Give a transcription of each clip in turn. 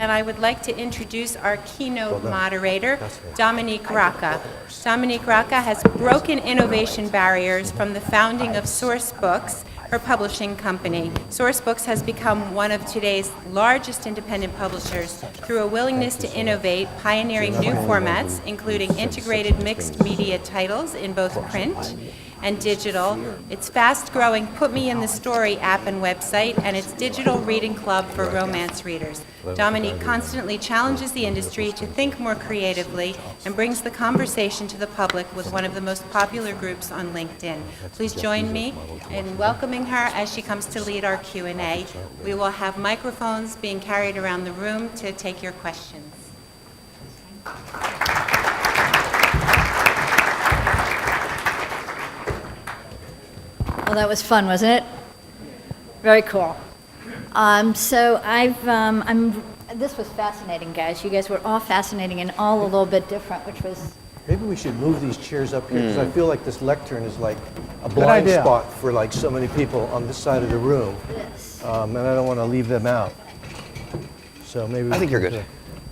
and I would like to introduce our keynote moderator, Dominique Rocca. Dominique Rocca has broken innovation barriers from the founding of Source Books, her publishing company. Source Books has become one of today's largest independent publishers through a willingness to innovate, pioneering new formats, including integrated mixed media titles in both print and digital, its fast-growing Put Me in the Story app and website, and its digital reading club for romance readers. Dominique constantly challenges the industry to think more creatively and brings the conversation to the public with one of the most popular groups on LinkedIn. Please join me in welcoming her as she comes to lead our Q&A. We will have microphones being carried around the room to take your questions. Well, that was fun, wasn't it? Very cool. This was fascinating, guys. You guys were all fascinating and all a little bit different, which was... Maybe we should move these chairs up here, because I feel like this lectern is like a blind spot for like so many people on this side of the room. Yes. And I don't want to leave them out. So maybe I think you're good.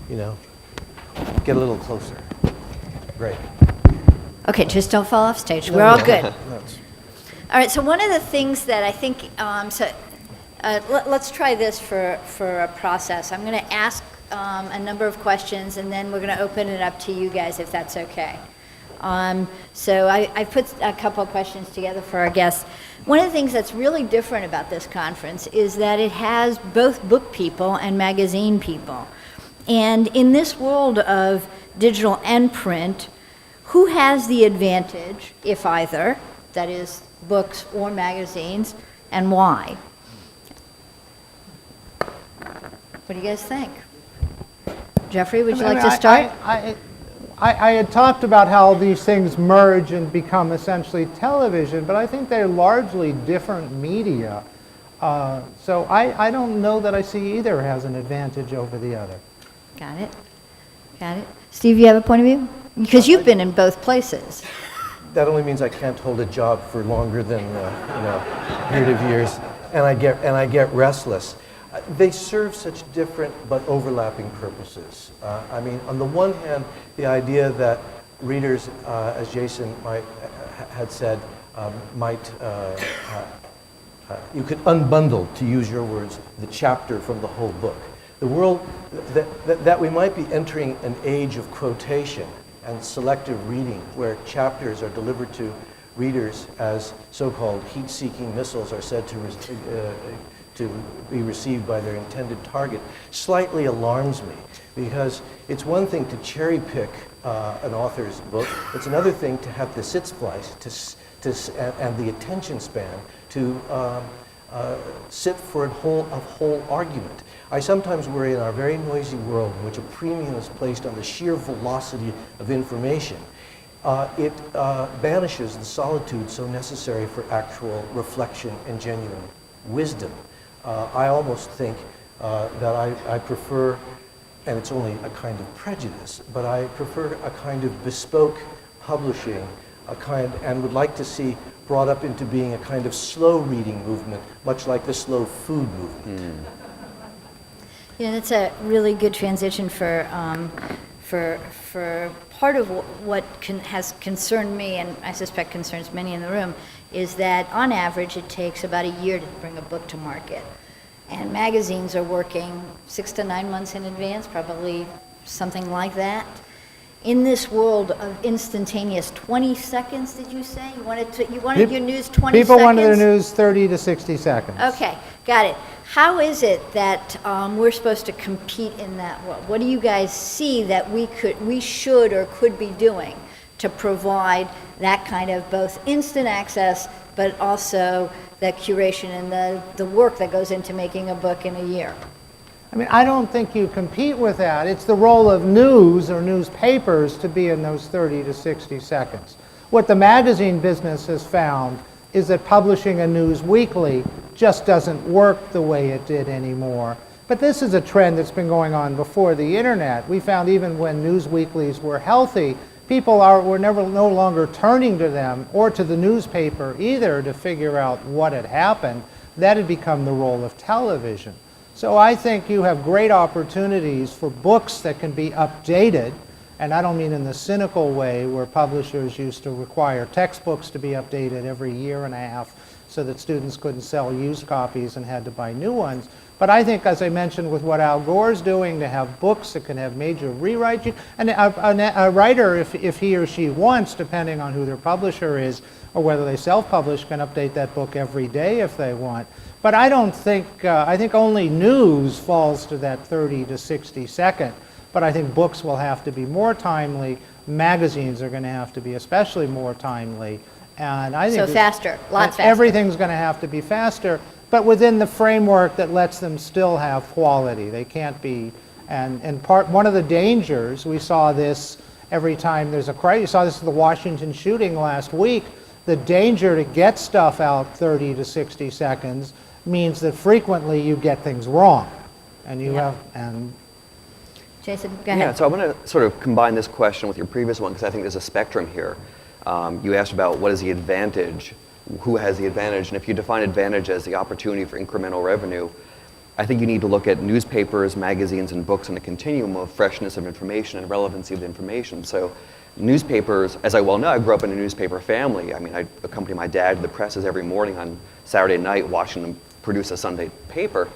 Get a little closer. Great. Okay, just don't fall off stage. We're all good. That's- All right, so one of the things that I think, let's try this for a process. I'm going to ask a number of questions, and then we're going to open it up to you guys, if that's okay. So I put a couple of questions together for our guests. One of the things that's really different about this conference is that it has both book people and magazine people. And in this world of digital and print, who has the advantage, if either, that is, books or magazines, and why? What do you guys think? Jeffrey, would you like to start? I had talked about how these things merge and become essentially television, but I think they're largely different media. So I don't know that I see either has an advantage over the other. Got it. Got it. Steve, you have a point of view? Because you've been in both places. That only means I can't hold a job for longer than a period of years, and I get restless. They serve such different but overlapping purposes. I mean, on the one hand, the idea that readers, as Jason had said, you could unbundle, to use your words, the chapter from the whole book. The world that we might be entering an age of quotation and selective reading, where chapters are delivered to readers as so-called heat-seeking missiles are said to be received by their intended target, slightly alarms me, because it's one thing to cherry-pick an author's book. It's another thing to have the Sitzfleisch and the attention span to sit for a whole argument. I sometimes worry in our very noisy world in which a premium is placed on the sheer velocity of information, it banishes the solitude so necessary for actual reflection and genuine wisdom. I almost think that I prefer, and it's only a kind of prejudice, but I prefer a kind of bespoke publishing, and would like to see brought up into being a kind of slow reading movement, much like the slow food movement. Yeah, that's a really good transition for part of what has concerned me, and I suspect concerns many in the room, is that on average it takes about a year to bring a book to market. And magazines are working 6 to 9 months in advance, probably something like that. In this world of instantaneous 20 seconds, did you say? You wanted your news 20 seconds? People wanted their news 30 to 60 seconds. Okay, got it. How is it that we're supposed to compete in that world? What do you guys see that we should or could be doing to provide that kind of both instant access, but also the curation and the work that goes into making a book in a year? I mean, I don't think you compete with that. It's the role of news or newspapers to be in those 30 to 60 seconds. What the magazine business has found is that publishing a news weekly just doesn't work the way it did anymore. But this is a trend that's been going on before the internet. We found even when news weeklies were healthy, people were no longer turning to them or to the newspaper either to figure out what had happened. That had become the role of television. So I think you have great opportunities for books that can be updated, and I don't mean in the cynical way where publishers used to require textbooks to be updated every year and a half so that students couldn't sell used copies and had to buy new ones. But I think, as I mentioned, with what Al Gore's doing, to have books that can have major rewrites, and a writer, if he or she wants, depending on who their publisher is, or whether they self-publish, can update that book every day if they want. But I don't think, I think only news falls to that 30 to 60 second. But I think books will have to be more timely. Magazines are going to have to be especially more timely. And I think So faster, lots faster. Everything's going to have to be faster, but within the framework that lets them still have quality. They can't be, one of the dangers, we saw this every time there's a crisis. You saw this at the Washington shooting last week. The danger to get stuff out 30 to 60 seconds means that frequently you get things wrong. And you have, Jason, go ahead. Yeah, so I want to sort of combine this question with your previous one because I think there's a spectrum here. You asked about what is the advantage, who has the advantage, and if you define advantage as the opportunity for incremental revenue, I think you need to look at newspapers, magazines, and books on a continuum of freshness of information and relevancy of the information. So newspapers, as I well know, I grew up in a newspaper family. I mean, I accompany my dad to the presses every morning on Saturday night watching him produce a Sunday paper.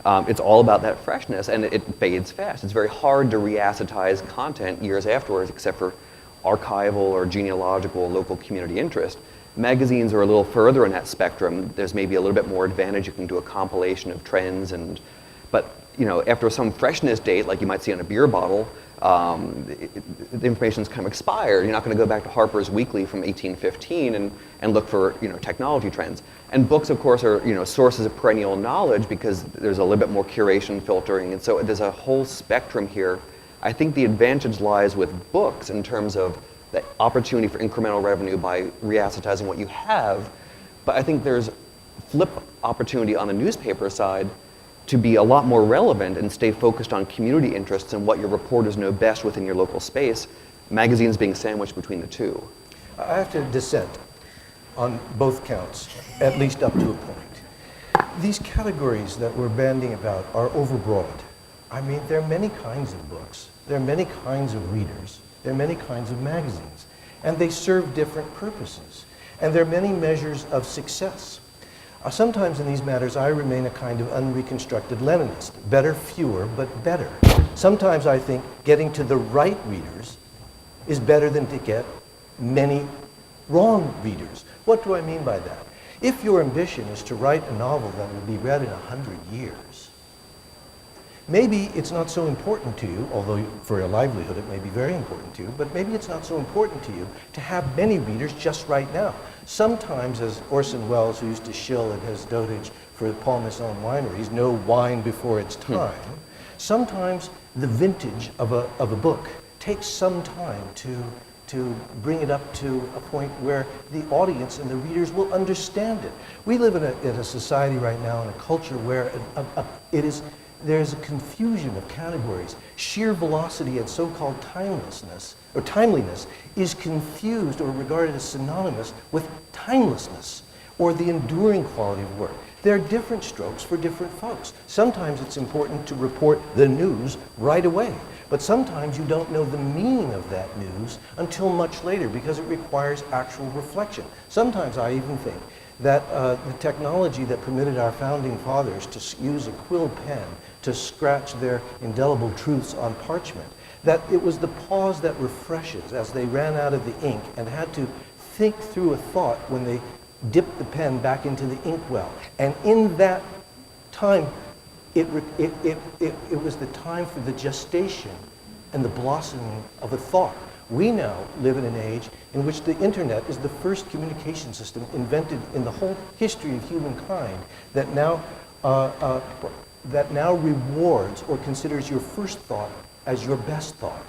It's all about that freshness, and it fades fast. It's very hard to re-acetize content years afterwards, except for archival or genealogical local community interest. Magazines are a little further in that spectrum. There's maybe a little bit more advantage. You can do a compilation of trends, but you know, after some freshness date, like you might see on a beer bottle, the information's kind of expired. You're not going to go back to Harper's Weekly from 1815 and look for technology trends. And books, of course, are sources of perennial knowledge because there's a little bit more curation, filtering, and so there's a whole spectrum here. I think the advantage lies with books in terms of the opportunity for incremental revenue by re-acetizing what you have, but I think there's flip opportunity on the newspaper side to be a lot more relevant and stay focused on community interests and what your reporters know best within your local space, magazines being sandwiched between the two. I have to dissent on both counts, at least up to a point. These categories that we're bandying about are overbroad. I mean, there are many kinds of books, there are many kinds of readers, there are many kinds of magazines, and they serve different purposes. And there are many measures of success. Sometimes in these matters, I remain a kind of unreconstructed Leninist. Better, fewer, but better. Sometimes I think getting to the right readers is better than to get many wrong readers. What do I mean by that? If your ambition is to write a novel that will be read in 100 years, maybe it's not so important to you, although for your livelihood it may be very important to you, but maybe it's not so important to you to have many readers just right now. Sometimes, as Orson Welles, who used to shill at his dotage for Paul Masson wineries, no wine before its time, sometimes the vintage of a book takes some time to bring it up to a point where the audience and the readers will understand it. We live in a society right now, in a culture where there's a confusion of categories. Sheer velocity and so-called timelessness, or timeliness, is confused or regarded as synonymous with timelessness, or the enduring quality of work. There are different strokes for different folks. Sometimes it's important to report the news right away, but sometimes you don't know the meaning of that news until much later because it requires actual reflection. Sometimes I even think that the technology that permitted our founding fathers to use a quill pen to scratch their indelible truths on parchment, that it was the pause that refreshes as they ran out of the ink and had to think through a thought when they dipped the pen back into the inkwell. And in that time, it was the time for the gestation and the blossoming of a thought. We now live in an age in which the internet is the first communication system invented in the whole history of humankind that now rewards or considers your first thought as your best thought.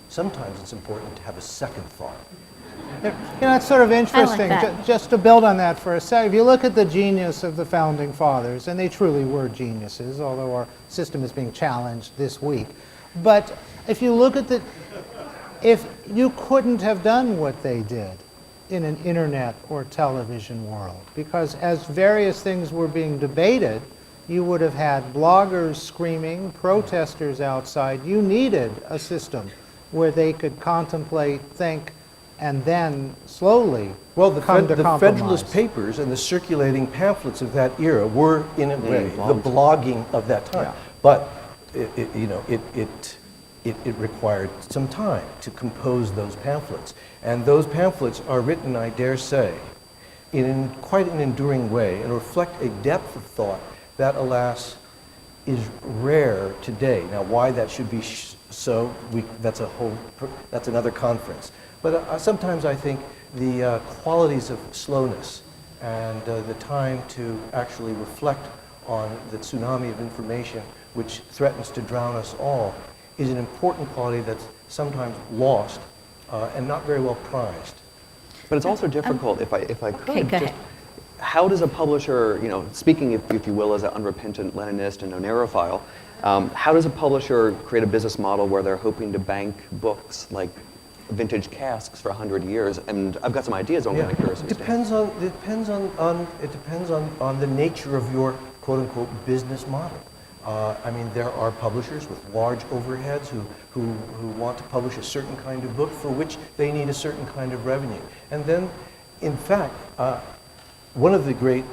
Sometimes it's important to have a second thought. It's sort of interesting, that. just to build on that for a second. If you look at the genius of the Founding Fathers, and they truly were geniuses, although our system is being challenged this week, but if you look at if you couldn't have done what they did in an internet or television world, because as various things were being debated, you would have had bloggers screaming, protesters outside. You needed a system where they could contemplate, think, and then slowly Well, the come to the compromise. Federalist Papers and the circulating pamphlets of that era were, in a way, the blogs. blogging of that time. Yeah. But it required some time to compose those pamphlets. And those pamphlets are written, I dare say, in quite an enduring way and reflect a depth of thought that, alas, is rare today. Now, why that should be so, that's another conference. But sometimes I think the qualities of slowness and the time to actually reflect on the tsunami of information which threatens to drown us all is an important quality that's sometimes lost and not very well prized. But it's also difficult, if I could, Okay, go just ahead. how does a publisher, speaking, if you will, as an unrepentant Leninist and onerophile, how does a publisher create a business model where they're hoping to bank books like vintage casks for 100 years? And I've got some ideas on kind of curious. It depends on the nature of your quote unquote business model. I mean, there are publishers with large overheads who want to publish a certain kind of book for which they need a certain kind of revenue. And then, in fact, one of the great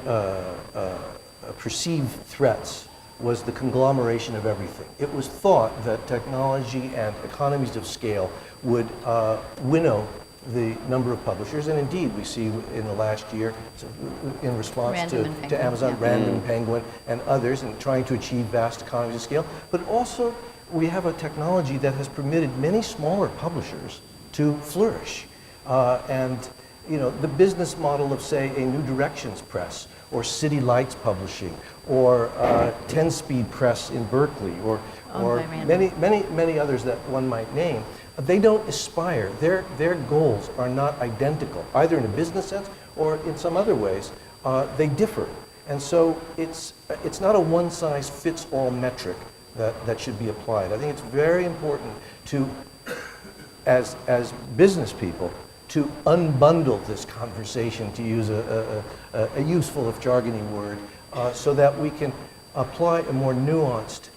perceived threats was the conglomeration of everything. It was thought that technology and economies of scale would winnow the number of publishers, and indeed we see in the last year, in response Random and Penguin, to Amazon, yeah. Random, Penguin, and others, and trying to achieve vast economies of scale. But also, we have a technology that has permitted many smaller publishers to flourish. The business model of, say, a New Directions Press, or City Lights Publishing, or 10-Speed Press in Berkeley, or Owned by Random. many others that one might name, they don't aspire. Their goals are not identical, either in a business sense or in some other ways. They differ. And so it's not a one-size-fits-all metric that should be applied. I think it's very important to, as business people, to unbundle this conversation, to use a useful if jargony word, so that we can apply a more nuanced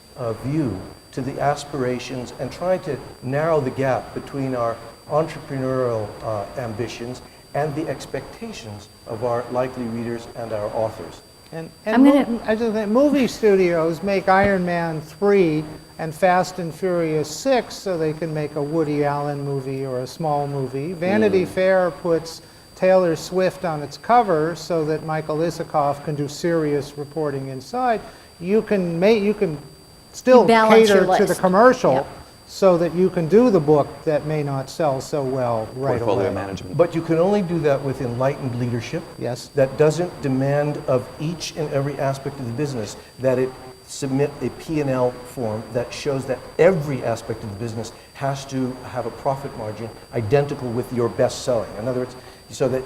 view to the aspirations and try to narrow the gap between our entrepreneurial ambitions and the expectations of our likely readers and our authors. And I just think movie studios make Iron Man 3 and Fast and Furious 6 so they can make a Woody Allen movie or a small movie. Vanity Fair puts Taylor Swift on its cover so that Michael Isikoff can do serious reporting inside. You can still You balance cater your to the list. commercial Yep. so that you can do the book that may not sell so well right Portfolio away. management. But you can only do that with enlightened leadership. Yes. That doesn't demand of each and every aspect of the business that it submit a P&L form that shows that every aspect of the business has to have a profit margin identical with your best selling. In other words, so that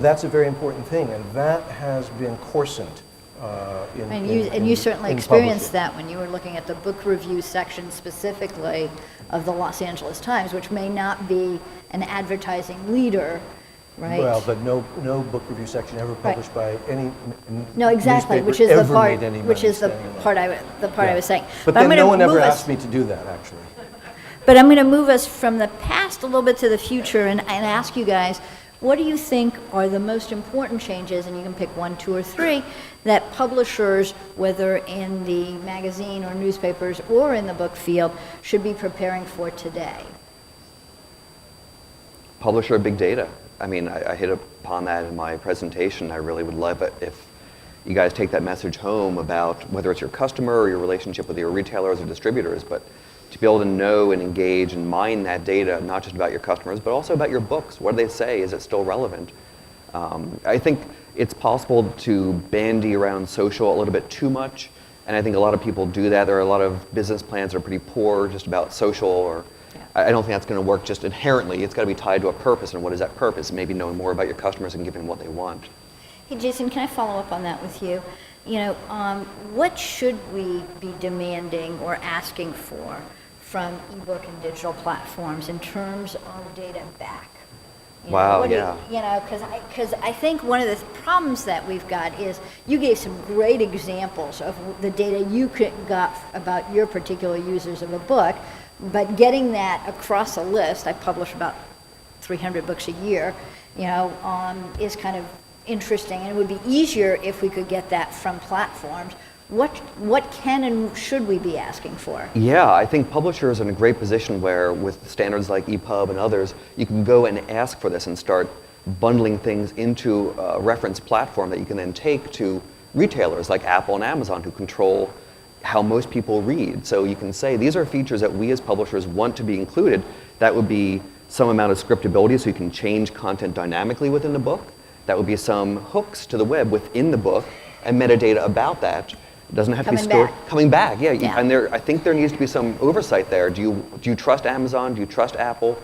that's a very important thing, and that has been coarsened. And you certainly in experienced publishing. that when you were looking at the book review section specifically of the Los Angeles Times, which may not be an advertising leader, right? Well, but no book review section ever published by any No, exactly, newspaper which is the ever part, made any which money is the standing alone. part I was saying. But I'm then gonna no one ever move us- asked me to do that, actually. But I'm going to move us from the past a little bit to the future and ask you guys, what do you think are the most important changes, and you can pick 1, 2, or 3, that publishers, whether in the magazine or newspapers or in the book field, should be preparing for today? Publisher of big data. I mean, I hit upon that in my presentation. I really would love it if you guys take that message home about whether it's your customer or your relationship with your retailers or distributors, but to be able to know and engage and mine that data, not just about your customers, but also about your books. What do they say? Is it still relevant? I think it's possible to bandy around social a little bit too much, and I think a lot of people do that. There are a lot of business plans that are pretty poor just about social, or I don't think that's going to work just inherently. It's got to be tied to a purpose, and what is that purpose? Maybe knowing more about your customers and giving them what they want. Hey, Jason, can I follow up on that with you? What should we be demanding or asking for from ebook and digital platforms in terms of data back? Wow, what do yeah. You know, because I think one of the problems that we've got is you gave some great examples of the data you got about your particular users of a book, but getting that across a list, I publish about 300 books a year, is kind of interesting, and it would be easier if we could get that from platforms. What can and should we be asking for? Yeah, I think publishers are in a great position where with standards like EPUB and others, you can go and ask for this and start bundling things into a reference platform that you can then take to retailers like Apple and Amazon who control how most people read. So you can say, these are features that we as publishers want to be included. That would be some amount of scriptability so you can change content dynamically within the book. That would be some hooks to the web within the book and metadata about that. It doesn't have to be stored. Coming back, yeah. Yeah. And I think there needs to be some oversight there. Do you trust Amazon? Do you trust Apple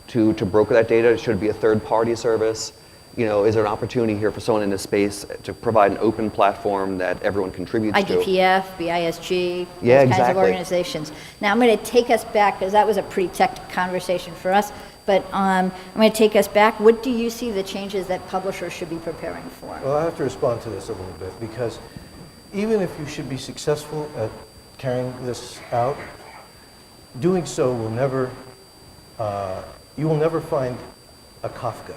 to broker that data? Should it be a third-party service? Is there an opportunity here for someone in this space to provide an open platform that everyone contributes to? IDPF, BISG, Yeah, those kinds of exactly. organizations. Now I'm going to take us back, because that was a pretty tech conversation for us, but I'm going to take us back. What do you see the changes that publishers should be preparing for? Well, I have to respond to this a little bit, because even if you should be successful at carrying this out, doing so will never, you will never find a Kafka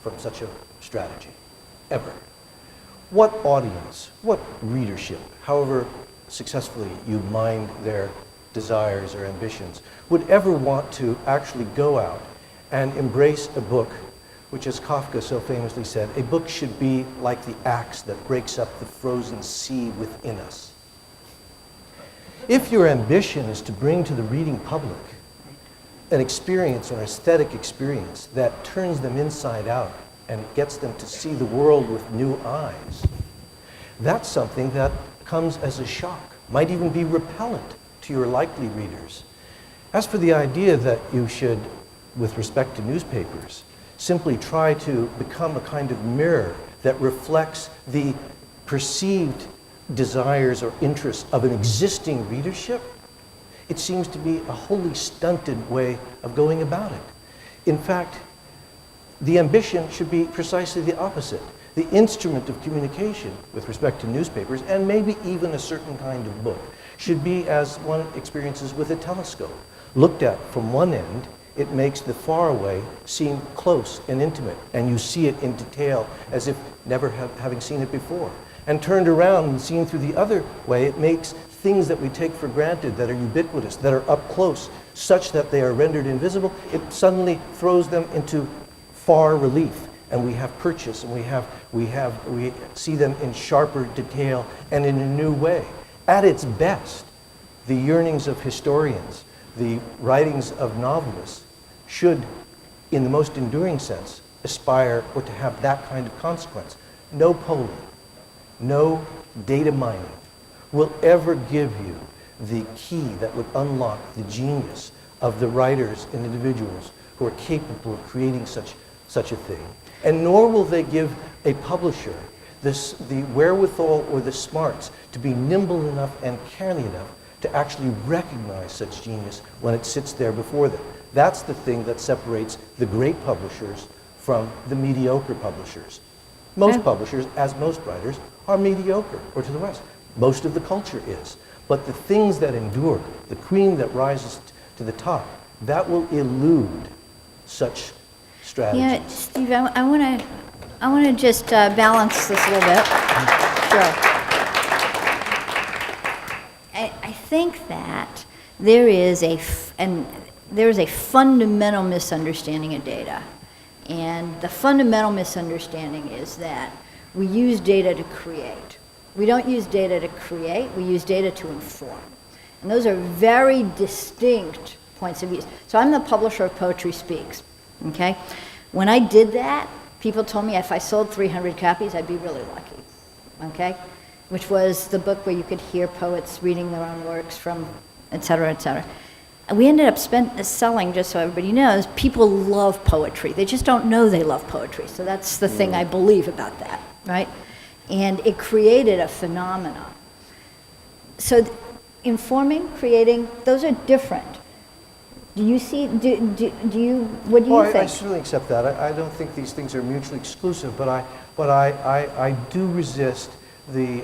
from such a strategy, ever. What audience, what readership, however successfully you mine their desires or ambitions, would ever want to actually go out and embrace a book, which, as Kafka so famously said, a book should be like the axe that breaks up the frozen sea within us. If your ambition is to bring to the reading public an experience or an aesthetic experience that turns them inside out and gets them to see the world with new eyes, that's something that comes as a shock, might even be repellent to your likely readers. As for the idea that you should, with respect to newspapers, simply try to become a kind of mirror that reflects the perceived desires or interests of an existing readership, it seems to be a wholly stunted way of going about it. In fact, the ambition should be precisely the opposite. The instrument of communication with respect to newspapers, and maybe even a certain kind of book, should be as one experiences with a telescope. Looked at from one end, it makes the far away seem close and intimate, and you see it in detail as if never having seen it before. And turned around and seen through the other way, it makes things that we take for granted, that are ubiquitous, that are up close, such that they are rendered invisible, it suddenly throws them into far relief. And we have purchase, and we see them in sharper detail and in a new way. At its best, the yearnings of historians, the writings of novelists should, in the most enduring sense, aspire or to have that kind of consequence. No polling, no data mining will ever give you the key that would unlock the genius of the writers and individuals who are capable of creating such a thing. And nor will they give a publisher the wherewithal or the smarts to be nimble enough and canny enough to actually recognize such genius when it sits there before them. That's the thing that separates the great publishers from the mediocre publishers. Most publishers, as most writers, are mediocre, or to the west. Most of the culture is. But the things that endure, the cream that rises to the top, that will elude such strategies. Yeah, Steve, I want to just balance this a little bit. Sure. I think that there is a fundamental misunderstanding of data. And the fundamental misunderstanding is that we use data to create. We don't use data to create, we use data to inform. And those are very distinct points of view. So I'm the publisher of Poetry Speaks, okay? When I did that, people told me if I sold 300 copies, I'd be really lucky, okay? Which was the book where you could hear poets reading their own works from, et cetera, et cetera. And we ended up selling, just so everybody knows, people love poetry. They just don't know they love poetry. So that's the thing I believe about that, right? And it created a phenomenon. So informing, creating, those are different. Do you see, what do you I think? certainly accept that. I don't think these things are mutually exclusive, but I do resist the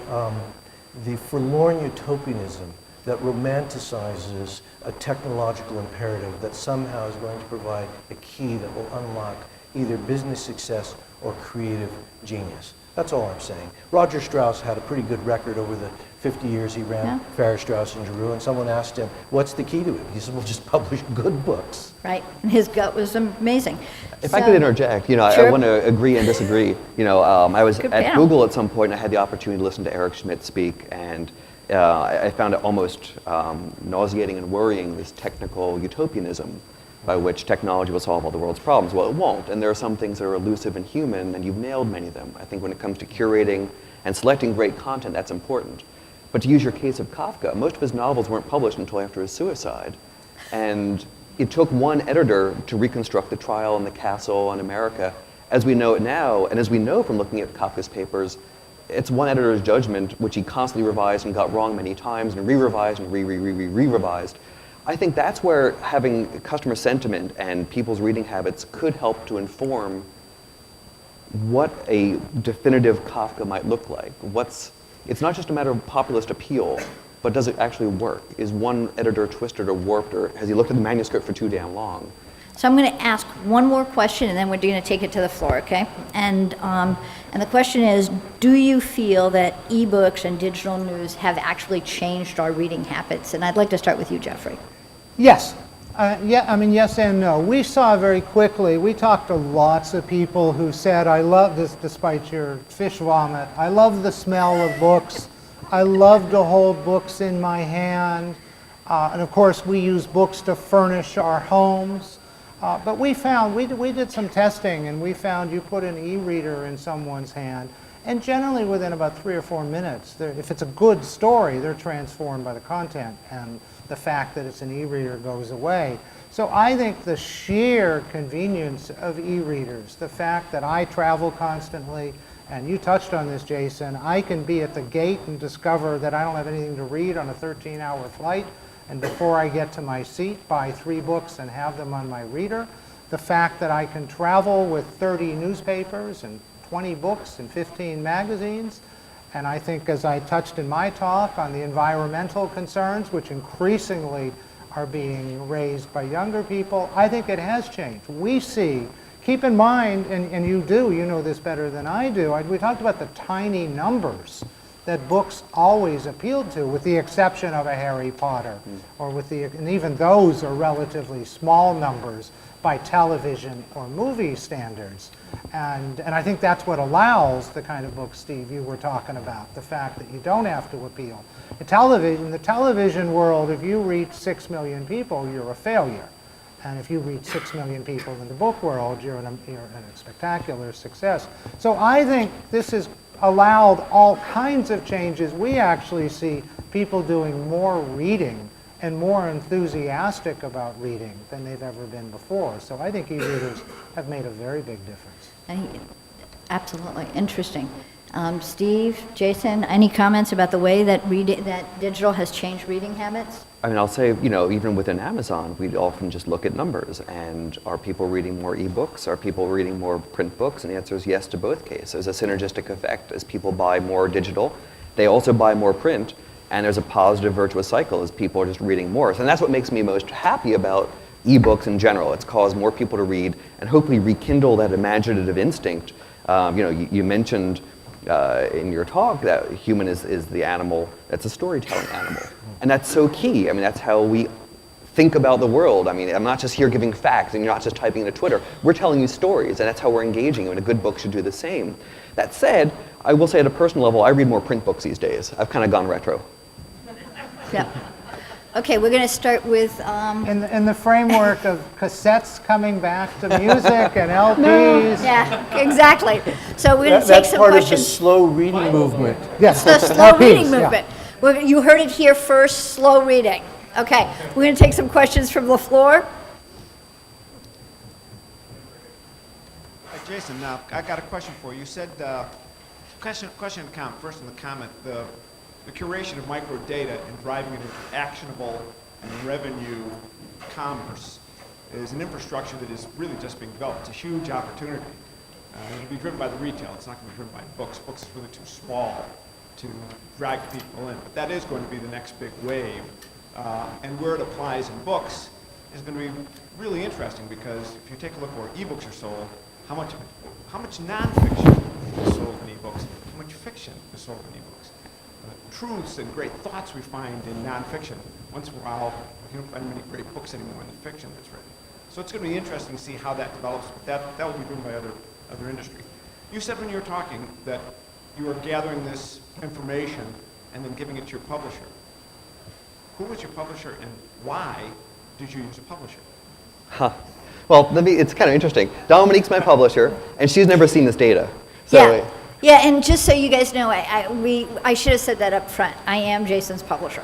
forlorn utopianism that romanticizes a technological imperative that somehow is going to provide a key that will unlock either business success or creative genius. That's all I'm saying. Roger Strauss had a pretty good record over the 50 years he ran Farrar, Straus and Giroux, and someone asked him, what's the key to it? He said, well, just publish good books. Right, and his gut was amazing. If I could interject, you know, Sure. I want to agree and disagree. You know, I was Good at panel. Google at some point, and I had the opportunity to listen to Eric Schmidt speak, and I found it almost nauseating and worrying, this technical utopianism by which technology will solve all the world's problems. Well, it won't, and there are some things that are elusive and human, and you've nailed many of them. I think when it comes to curating and selecting great content, that's important. But to use your case of Kafka, most of his novels weren't published until after his suicide. And it took one editor to reconstruct the trial in the castle in America. As we know it now, and as we know from looking at Kafka's papers, it's one editor's judgment, which he constantly revised and got wrong many times, and re-revised and re-revised. I think that's where having customer sentiment and people's reading habits could help to inform what a definitive Kafka might look like. It's not just a matter of populist appeal, but does it actually work? Is one editor twisted or warped, or has he looked at the manuscript for too damn long? So I'm going to ask one more question, and then we're going to take it to the floor, okay? And the question is, do you feel that ebooks and digital news have actually changed our reading habits? And I'd like to start with you, Jeffrey. Yes. Yes and no. We saw very quickly, we talked to lots of people who said, I love this, despite your fish vomit, I love the smell of books. I love to hold books in my hand. And of course, we use books to furnish our homes. But we found, we did some testing, and we found you put an e-reader in someone's hand, and generally within about 3 or 4 minutes, if it's a good story, they're transformed by the content, and the fact that it's an e-reader goes away. So I think the sheer convenience of e-readers, the fact that I travel constantly, and you touched on this, Jason, I can be at the gate and discover that I don't have anything to read on a 13-hour flight, and before I get to my seat, buy 3 books and have them on my reader. The fact that I can travel with 30 newspapers and 20 books and 15 magazines. And I think, as I touched in my talk on the environmental concerns, which increasingly are being raised by younger people, I think it has changed. We see, keep in mind, and you know this better than I do, we talked about the tiny numbers that books always appealed to, with the exception of a Harry Potter, and even those are relatively small numbers by television or movie standards. And I think that's what allows the kind of book, Steve, you were talking about, the fact that you don't have to appeal. In the television world, if you reach 6 million people, you're a failure. And if you reach 6 million people in the book world, you're a spectacular success. So I think this has allowed all kinds of changes. We actually see people doing more reading and more enthusiastic about reading than they've ever been before. So I think e-readers have made a very big difference. Absolutely, interesting. Steve, Jason, any comments about the way that digital has changed reading habits? I mean, I'll say, you know, even within Amazon, we often just look at numbers. And are people reading more ebooks? Are people reading more print books? And the answer is yes to both cases. There's a synergistic effect. As people buy more digital, they also buy more print. And there's a positive virtuous cycle as people are just reading more. And that's what makes me most happy about ebooks in general. It's caused more people to read and hopefully rekindle that imaginative instinct. You mentioned in your talk that human is the animal that's a storytelling animal. And that's so key. I mean, that's how we think about the world. I mean, I'm not just here giving facts, and you're not just typing into Twitter. We're telling you stories, and that's how we're engaging, and a good book should do the same. That said, I will say at a personal level, I read more print books these days. I've kind of gone retro. Yeah. Okay, we're going to start with... In the framework of cassettes coming back to music and LPs. Yeah, exactly. So we're going to take That's some part questions. of the slow reading movement. Yes, The slow reading yeah. movement. You heard it here first, slow reading. Okay, we're going to take some questions from the floor. Jason, I got a question for you. You said, question and comment, first in the comment, the curation of microdata and driving it into actionable and revenue commerce. is an infrastructure that is really just being developed. It's a huge opportunity. It'll be driven by the retail. It's not going to be driven by books. Books is really too small to drag people in. But that is going to be the next big wave. And where it applies in books is going to be really interesting, because if you take a look where ebooks are sold, how much nonfiction is sold in ebooks, how much fiction is sold in ebooks. Truths and great thoughts we find in nonfiction. Once in a while, we don't find many great books anymore in the fiction that's written. So it's going to be interesting to see how that develops, but that will be driven by other industry. You said when you were talking that you were gathering this information and then giving it to your publisher. Who was your publisher, and why did you use a publisher? Huh. Well, it's kind of interesting. Dominique's my publisher, and she's never seen this data. So Yeah. Yeah, and just so you guys know, I should have said that up front. I am Jason's publisher.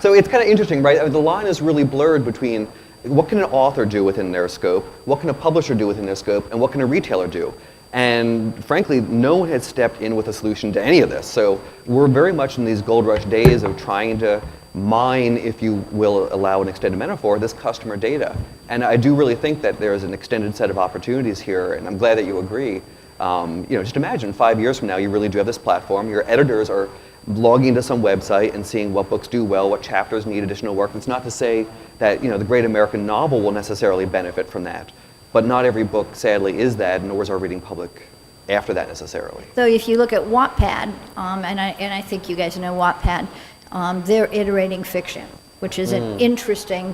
So it's kind of interesting, right? I mean, the line is really blurred between what can an author do within their scope, what can a publisher do within their scope, and what can a retailer do? And frankly, no one has stepped in with a solution to any of this. So we're very much in these gold rush days of trying to mine, if you will allow an extended metaphor, this customer data. And I do really think that there's an extended set of opportunities here, and I'm glad that you agree. Just imagine 5 years from now, you really do have this platform. Your editors are logging into some website and seeing what books do well, what chapters need additional work. It's not to say that the great American novel will necessarily benefit from that, but not every book, sadly, is that, nor is our reading public after that necessarily. So if you look at Wattpad, and I think you guys know Wattpad, they're iterating fiction, which is interesting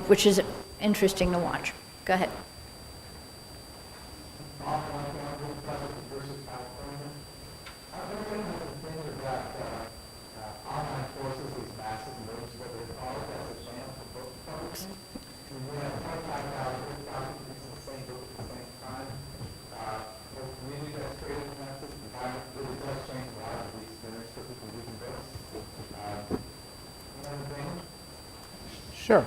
to watch. Go ahead. Sure.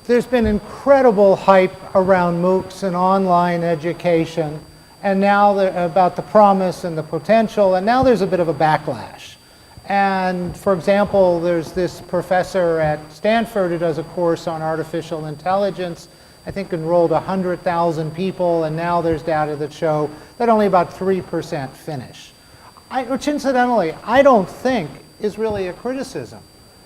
There's been incredible hype around MOOCs and online education, and now about the promise and the potential, and now there's a bit of a backlash. And for example, there's this professor at Stanford who does a course on artificial intelligence, I think enrolled 100,000 people, and now there's data that show that only about 3% finish. Which incidentally, I don't think is really a criticism.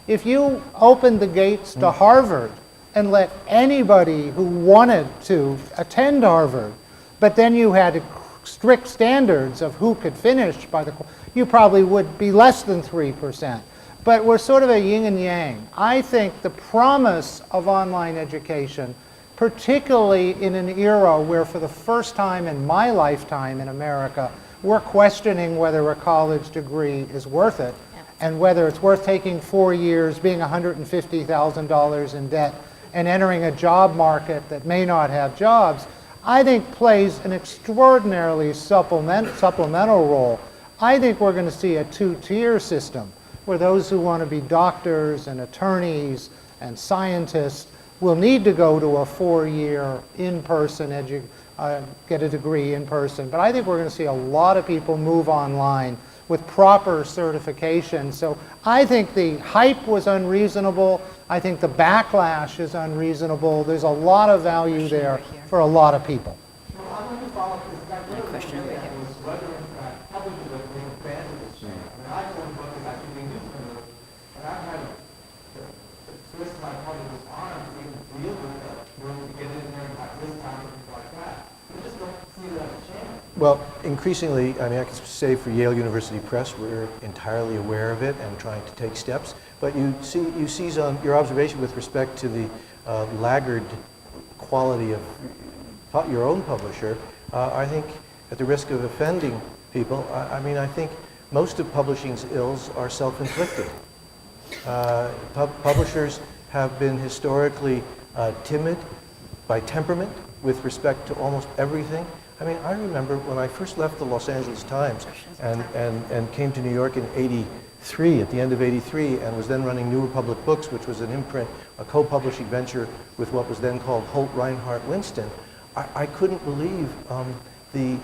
If you opened the gates to Harvard and let anybody who wanted to attend Harvard, but then you had strict standards of who could finish by you probably would be less than 3%. But we're sort of a yin and yang. I think the promise of online education, particularly in an era where for the first time in my lifetime in America, we're questioning whether a college degree is worth it, and whether it's worth taking 4 years, being $150,000 in debt, and entering a job market that may not have jobs, I think plays an extraordinarily supplemental role. I think we're going to see a two-tier system where those who want to be doctors and attorneys and scientists will need to go to a 4-year in-person get a degree in person. But I think we're going to see a lot of people move online with proper certification. So I think the hype was unreasonable. I think the backlash is unreasonable. There's a lot of value there for a lot of people. Question over here. Well, increasingly, I mean, I can say for Yale University Press, we're entirely aware of it and trying to take steps. But you seize on your observation with respect to the laggard quality of your own publisher. I think, at the risk of offending people, I mean, I think most of publishing's ills are self-inflicted. Publishers have been historically timid by temperament with respect to almost everything. I mean, I remember when I first left the Los Angeles Times and came to New York in '83, at the end of '83, and was then running New Republic Books, which was an imprint, a co-publishing venture with what was then called Holt Reinhardt Winston. I couldn't believe the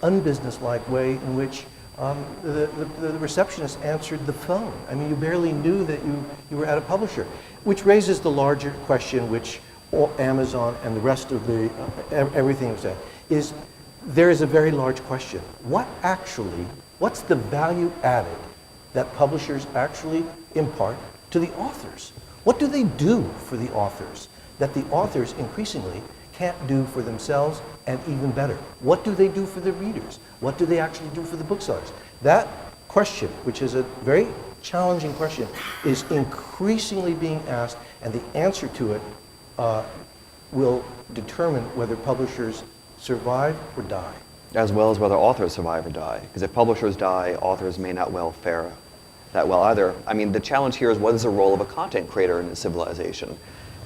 unbusinesslike way in which the receptionist answered the phone. I mean, you barely knew that you were at a publisher, which raises the larger question, which Amazon and the rest of the everything was saying, is there is a very large question. What's the value added that publishers actually impart to the authors? What do they do for the authors that the authors increasingly can't do for themselves, and even better? What do they do for the readers? What do they actually do for the booksellers? That question, which is a very challenging question, is increasingly being asked, and the answer to it will determine whether publishers survive or die. As well as whether authors survive or die. Because if publishers die, authors may not well fare that well either. I mean, the challenge here is, what is the role of a content creator in a civilization?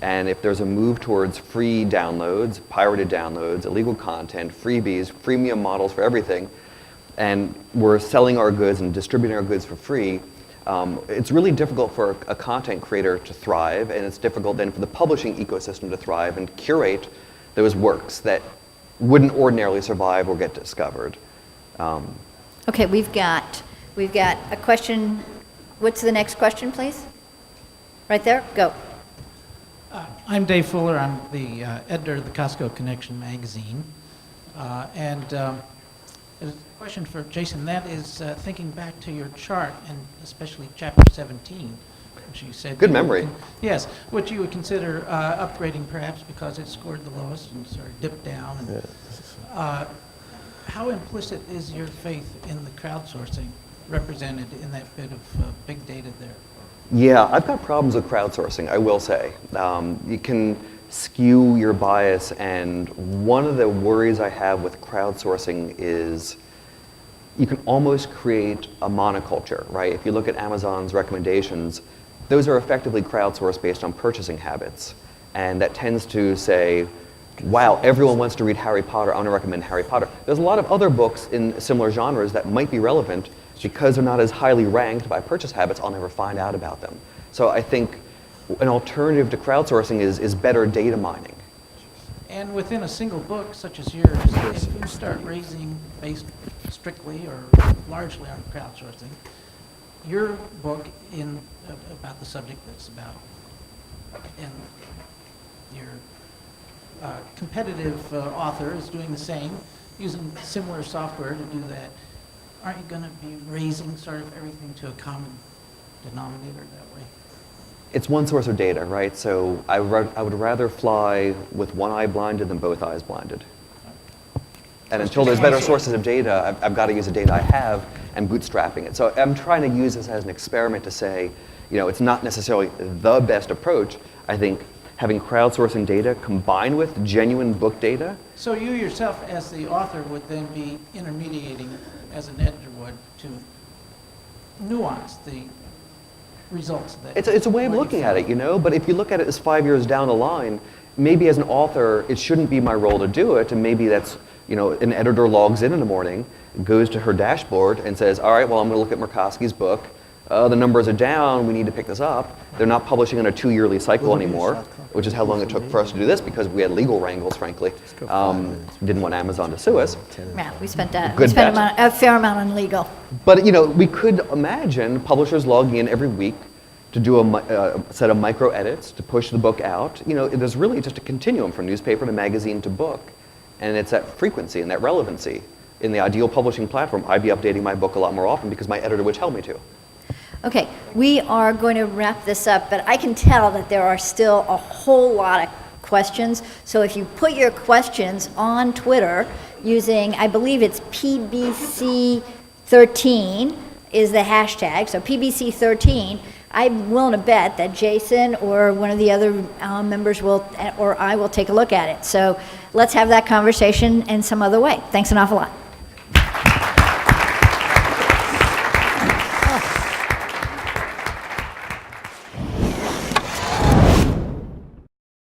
And if there's a move towards free downloads, pirated downloads, illegal content, freebies, freemium models for everything, and we're selling our goods and distributing our goods for free, it's really difficult for a content creator to thrive, and it's difficult then for the publishing ecosystem to thrive and curate those works that wouldn't ordinarily survive or get discovered. Okay, we've got a question. What's the next question, please? Right there, go. I'm Dave Fuller. I'm the editor of the Costco Connection magazine. There's a question for Jason. That is thinking back to your chart, and especially chapter 17, which you said... Good memory. Yes, which you would consider upgrading perhaps because it scored the lowest and sort of dipped down. And, how implicit is your faith in the crowdsourcing represented in that bit of big data there? Yeah, I've got problems with crowdsourcing, I will say. You can skew your bias, and one of the worries I have with crowdsourcing is you can almost create a monoculture, right? If you look at Amazon's recommendations, those are effectively crowdsourced based on purchasing habits. And that tends to say, wow, everyone wants to read Harry Potter, I'm going to recommend Harry Potter. There's a lot of other books in similar genres that might be relevant. Because they're not as highly ranked by purchase habits, I'll never find out about them. So I think an alternative to crowdsourcing is better data mining. And within a single book, such as yours, if you start raising based strictly or largely on crowdsourcing, your book about the subject that's about, and your competitive author is doing the same, using similar software to do that. Aren't you going to be raising sort of everything to a common denominator that way? It's one source of data, right? So I would rather fly with one eye blinded than both eyes blinded. And until there's better sources of data, I've got to use the data I have and bootstrapping it. So I'm trying to use this as an experiment to say, it's not necessarily the best approach. I think having crowdsourcing data combined with genuine book data. So you yourself, as the author, would then be intermediating, as an editor would, to nuance the results. It's a way of looking at it, but if you look at it as 5 years down the line, maybe as an author, it shouldn't be my role to do it, and maybe that's, an editor logs in the morning, goes to her dashboard and says, all right, well, I'm going to look at Murkowski's book. The numbers are down, we need to pick this up. They're not publishing on a 2-yearly cycle anymore, which is how long it took for us to do this because we had legal wrangles, frankly. Didn't want Amazon to sue us. Yeah, we spent a fair amount on legal. But we could imagine publishers logging in every week to do a set of micro edits to push the book out. There's really just a continuum from newspaper to magazine to book, and it's that frequency and that relevancy. In the ideal publishing platform, I'd be updating my book a lot more often because my editor would tell me to. Okay, we are going to wrap this up, but I can tell that there are still a whole lot of questions. So if you put your questions on Twitter using, I believe it's PBC13 is the hashtag, so PBC13, I'm willing to bet that Jason or one of the other members or I will take a look at it. So let's have that conversation in some other way. Thanks an awful lot.